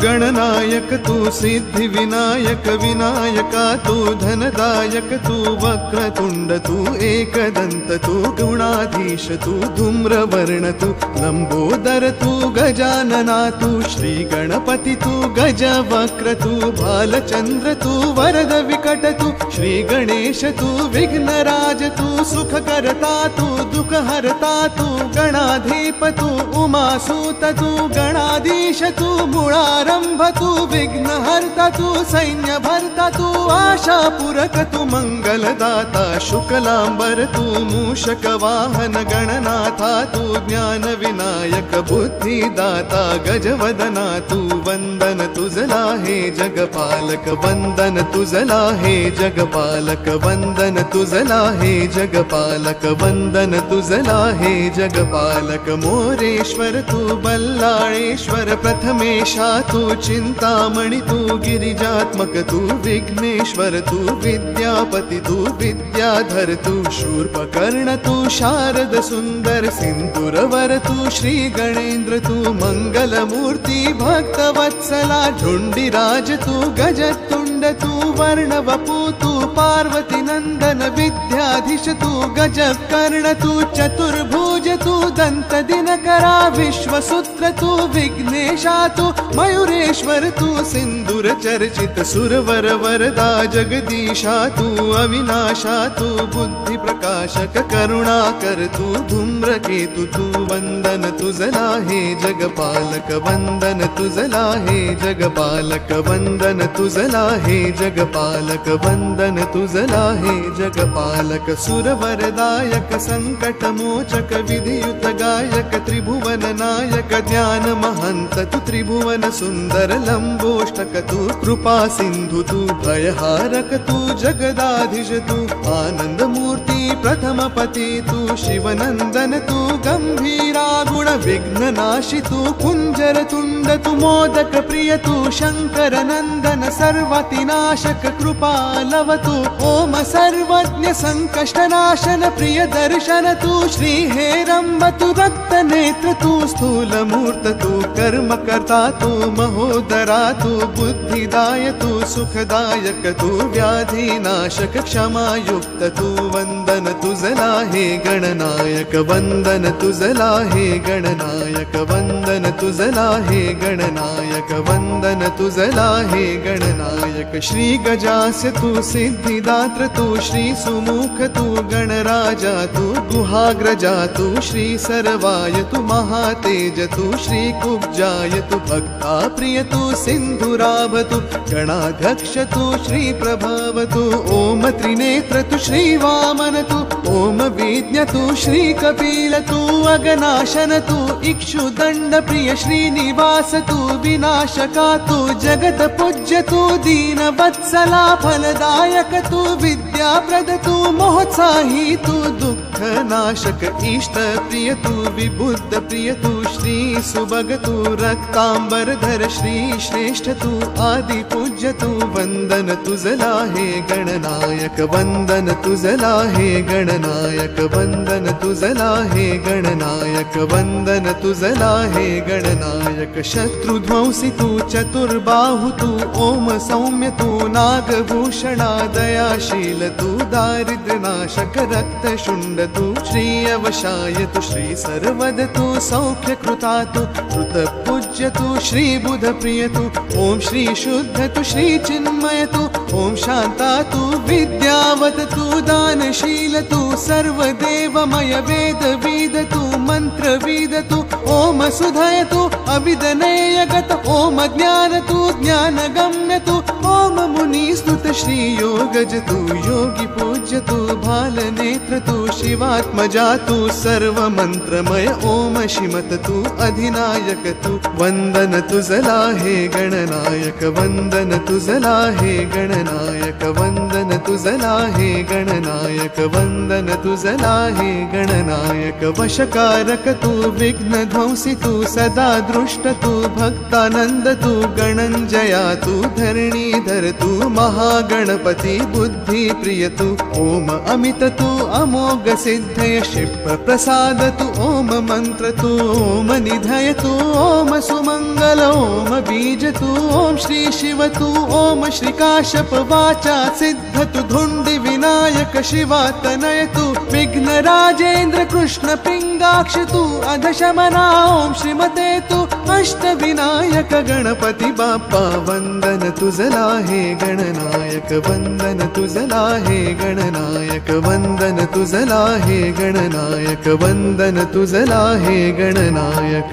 गणनायक तू सिद्धि विनायक विनायका तू धनदायक तू वक्रतुंड तू एकदंत तू गुणाधीश तू धूम्रवर्ण तू लंबोदर तू गजानना तू श्री गणपति तू गजवक्र तू बालचंद्र तू वरद विकट तू श्री गणेश तू विघ्नराज तू सुखकर्ता तू दुःखहर्ता तू गणाधीप तू उमासूत तू गणाधीश तू मुळारंभ तू विघ्नहर्ता तू सैन्यभर्ता तू आशापूरक तू मंगलदाता शुक्लांबर तू मूषक वाहन गणनाथा तू ज्ञान विनायक बुद्धिदाता गजवदना तू वंदन तुझला हे जगपालक वंदन तुझला हे जगपालक वंदन तुझला हे जगपालक वंदन तुझला हे जगपालक मोरेश्वर तू बल्लाळेश्वर प्रथमेशा तू चिंतामणि तू गिरिजात्मक तू विघ्नेश्वर तू विद्यापति तू विद्याधर तू शूर्पकर्ण तू शारद सुंदर सिंदूरवर तू श्री गणेन्द्र तू मंगलमूर्ति भक्तवत्सला झुंडिराज तू गजतुंड तू वर्णवपु तू पार्वती नंदन विद्याधीश तू गजकर्ण तू चतुर्भुज तू दंत दिनकरा विश्वसूत्र तू विघ्नेशा तू मयूरेश्वर तू सिंदूर चर्चित सुरवर वरदा जगदीशा तू अविनाशा तू बुद्धि प्रकाशक करुणाकर तू धूम्रकेतु तू वंदन तुझला हे जगपालक वंदन तुझला हे जगपालक वंदन तुझला हे जगपालक वंदन तुझला हे जगपालक सुरवरदायक संकट मोचक विधियुत गायक त्रिभुवन नायक ज्ञान महंत तू त्रिभुवन सुंदर लंबोष्टक तू कृपा सिंधु तू भयहारक तू जगदाधीश तू आनंद मूर्ति प्रथम पति तू शिवनंदन तू गंभीरा गुण विघ्न नाशि तू कुंजर तुंड तू मोदक प्रिय तू शंकर नंदन सर्वति नाशक कृपालव तू ओम सर्वज्ञ संकष्ट नाशन प्रिय दर्शन तू श्री हेरंब तू रक्त नेत्र तू स्थूल मूर्त तू कर्म करता तू महोदरा तू बुद्धिदाय तू सुखदायक तू व्याधि नाशक क्षमायुक्त तू वंदन तुझला हे गणनायक वंदन तुझला हे गणनायक वंदन तुझला हे गणनायक वंदन तुझला हे गणनायक श्री गजास्य तू सिद्धिदात्र तू श्री सुमुख तू गणराजा तू गुहाग्रजा तू श्री सर्वाय तू महातेज तू श्री कुब्जाय तू भक्ता प्रिय तू सिंधुराभ तू गणाध्यक्ष तू श्री प्रभव तू ओम त्रिनेत्र तू श्री वामन तू ओम विज्ञ तू श्री कपिल तू अगनाशन तू इक्षुदंड प्रिय श्रीनिवास तू विनाशका तू जगत पूज्य तू दीन वत्सला फलदायक तू विद्याप्रद तू मोहत्साही तू दुःख नाशक इष्ट प्रिय तू विबुद्ध प्रिय तू श्री सुभग तू रक्तांबरधर श्री श्रेष्ठ तू आदि पूज्य तू वंदन तुझला हे गणनायक वंदन तुझला हे गणनायक वंदन तुझला हे गणनायक वंदन तुझला हे गणनायक शत्रुध्वंसी तू चतुर्बाहु तू ओम सौम्य तू नागभूषणा दयाशील तू दारिद्र्यनाशक रक्तशुंड तू श्री अवशाय तू श्री सर्वद तू सौख्य कृता तू कृत पूज्य तू श्री बुध प्रिय तू ओम श्री शुद्ध तू श्री चिन्मय तू ओम शांता तू विद्यावत तू दानशील तू सर्वदेवमय वेद वेद तू मंत्र वेद तू ओम सुधय तू अविदनेयगत ओम ज्ञान तू ज्ञान गम्य तू ओम मुनि स्तुत श्री योगज तू योगी पूज्य तू भाल नेत्र तू शिवात्मजा तू सर्व मंत्रमय ओम शिमत तू अधिनायक तू वंदन तुझला हे गणनायक वंदन तुझला हे गणनायक वंदन तुझला हे गणनायक वंदन तुझला हे गणनायक वशकारक तू विघ्न ध्वंसी तू सदा दृष्ट तू भक्तानंद तू गणंजया तू धरणीधर तू महागणपती बुद्धि प्रिय तू ओम अमित तू अमोघ सिद्धय क्षिप्र प्रसाद तु ओम मंत्र तु ओम निधय तु ओम सुमंगल ओम बीज तु ओम श्री शिव तु ओम श्रीकाश्यप वाचा सिद्ध तु धुंडि विनायक शिवा तनय तु विघ्न राजेन्द्र कृष्ण पिंगाक्ष तु अधशमना ओम श्रीमते तु अष्ट विनायक गणपति बाप्पा वंदन तुझला हे गणनायक वंदन तुझला हे गणनायक वंदन तुझला हे गणनायक वंदन तुझला हे गणनायक।